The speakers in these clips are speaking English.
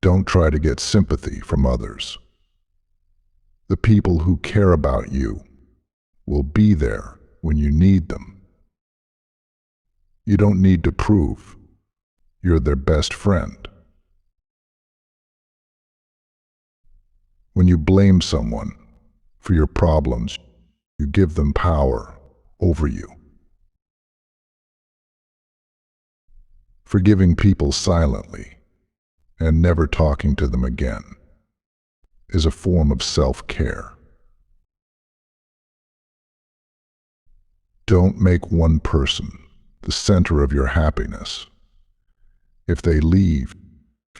Don't try to get sympathy from others. The people who care about you will be there when you need them. You don't need to prove you're their best friend. When you blame someone for your problems, you give them power over you. Forgiving people silently and never talking to them again is a form of self-care. Don't make one person the center of your happiness. If they leave,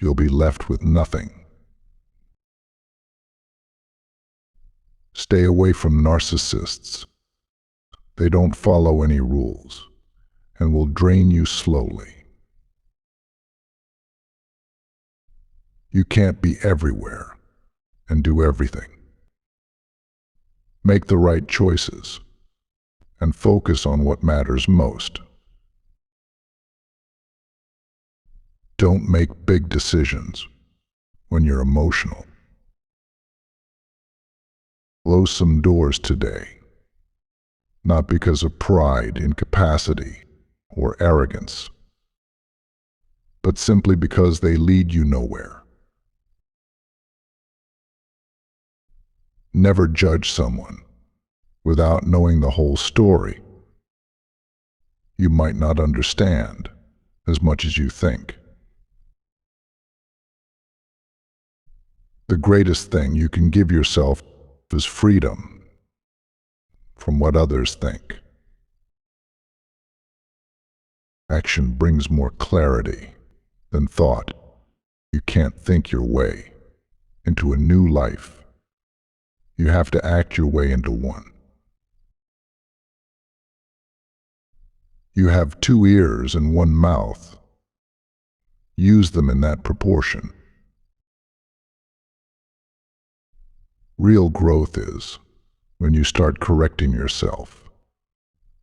you'll be left with nothing. Stay away from narcissists. They don't follow any rules and will drain you slowly. You can't be everywhere and do everything. Make the right choices and focus on what matters most. Don't make big decisions when you're emotional. Close some doors today, not because of pride, incapacity, or arrogance, but simply because they lead you nowhere. Never judge someone without knowing the whole story. You might not understand as much as you think. The greatest thing you can give yourself is freedom from what others think. Action brings more clarity than thought. You can't think your way into a new life. You have to act your way into one. You have 2 ears and 1 mouth. Use them in that proportion. Real growth is when you start correcting yourself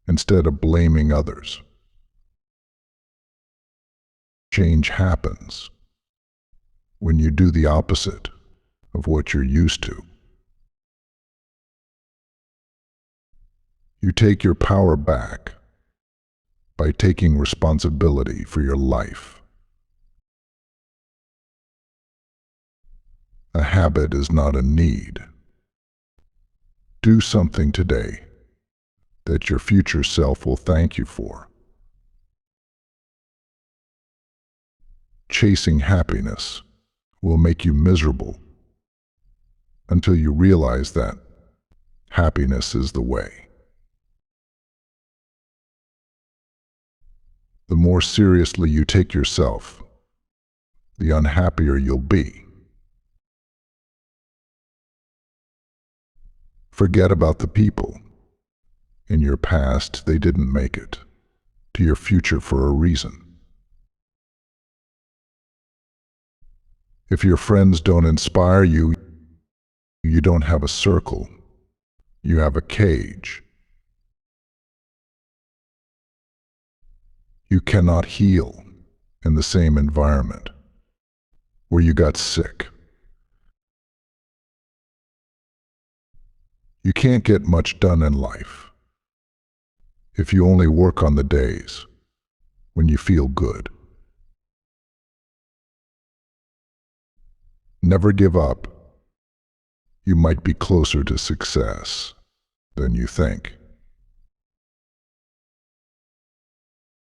instead of blaming others. Change happens when you do the opposite of what you're used to. You take your power back by taking responsibility for your life. A habit is not a need. Do something today that your future self will thank you for. Chasing happiness will make you miserable until you realize that happiness is the way. The more seriously you take yourself, the unhappier you'll be. Forget about the people. In your past, they didn't make it to your future for a reason. If your friends don't inspire you, you don't have a circle. You have a cage. You cannot heal in the same environment where you got sick. You can't get much done in life if you only work on the days when you feel good. Never give up. You might be closer to success than you think.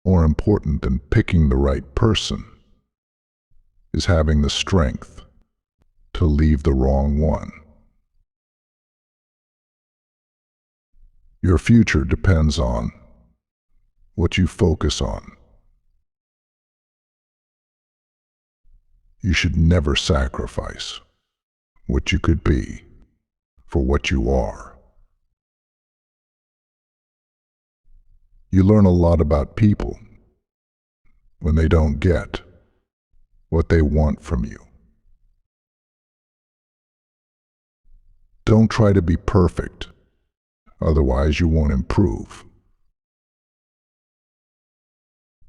More important than picking the right person is having the strength to leave the wrong one. Your future depends on what you focus on. You should never sacrifice what you could be for what you are. You learn a lot about people when they don't get what they want from you. Don't try to be perfect, otherwise you won't improve.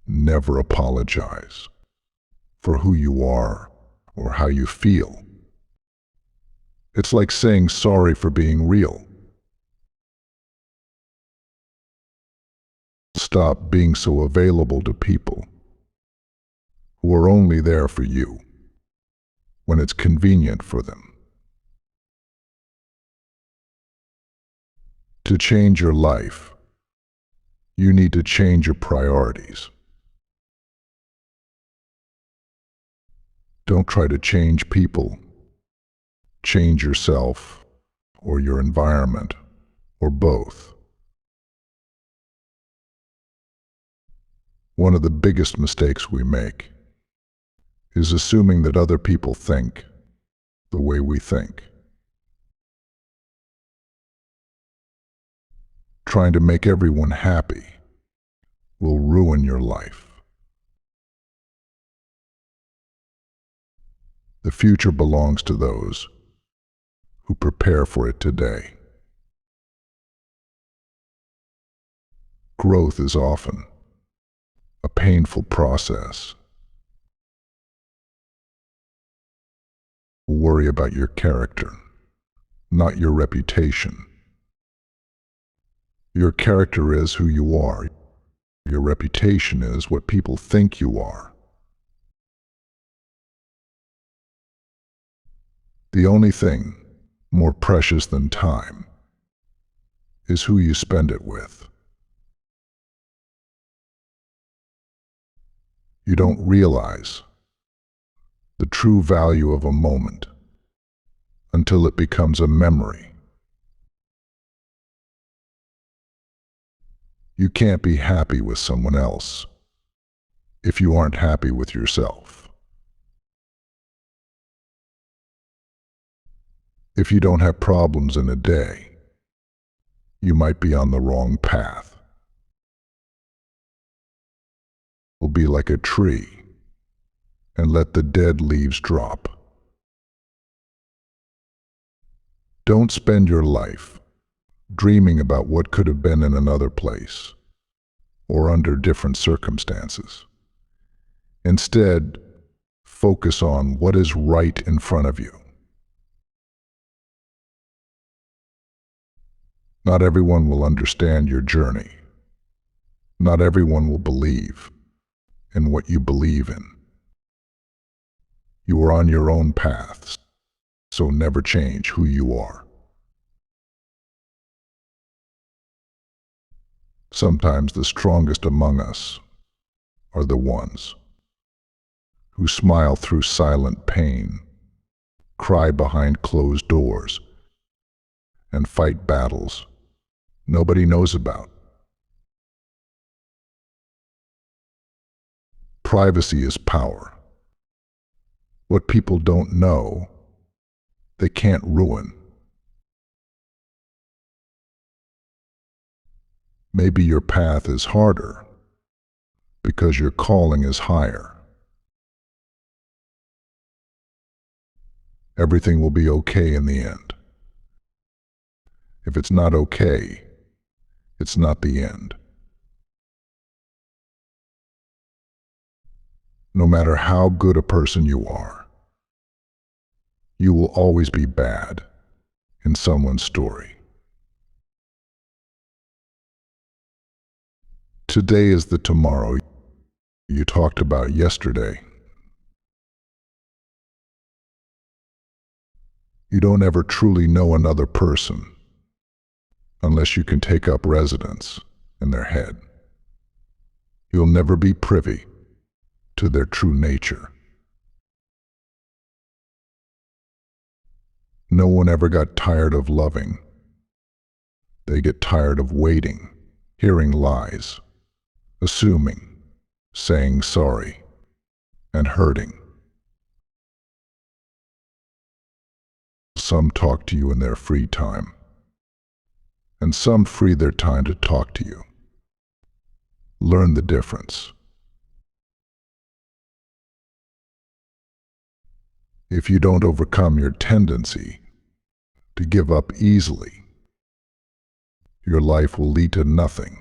Never apologize for who you are or how you feel. It's like saying sorry for being real. Stop being so available to people who are only there for you when it's convenient for them. To change your life, you need to change your priorities. Don't try to change people. Change yourself or your environment or both. One of the biggest mistakes we make is assuming that other people think the way we think. Trying to make everyone happy will ruin your life. The future belongs to those who prepare for it today. Growth is often a painful process. Worry about your character, not your reputation. Your character is who you are. Your reputation is what people think you are. The only thing more precious than time is who you spend it with. You don't realize the true value of a moment until it becomes a memory. You can't be happy with someone else if you aren't happy with yourself. If you don't have problems in a day, you might be on the wrong path. You'll be like a tree and let the dead leaves drop. Don't spend your life dreaming about what could have been in another place or under different circumstances. Instead, focus on what is right in front of you. Not everyone will understand your journey. Not everyone will believe in what you believe in. You are on your own paths, so never change who you are. Sometimes the strongest among us are the ones who smile through silent pain, cry behind closed doors, and fight battles nobody knows about. Privacy is power. What people don't know, they can't ruin. Maybe your path is harder because your calling is higher. Everything will be okay in the end. If it's not okay, it's not the end. No matter how good a person you are, you will always be bad in someone's story. Today is the tomorrow you talked about yesterday. You don't ever truly know another person unless you can take up residence in their head. You'll never be privy to their true nature. No one ever got tired of loving. They get tired of waiting, hearing lies, assuming, saying sorry, and hurting. Some talk to you in their free time, and some free their time to talk to you. Learn the difference. If you don't overcome your tendency to give up easily, your life will lead to nothing.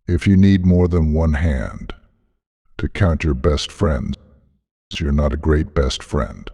If you need more than one hand to count your best friends, you're not a great best friend.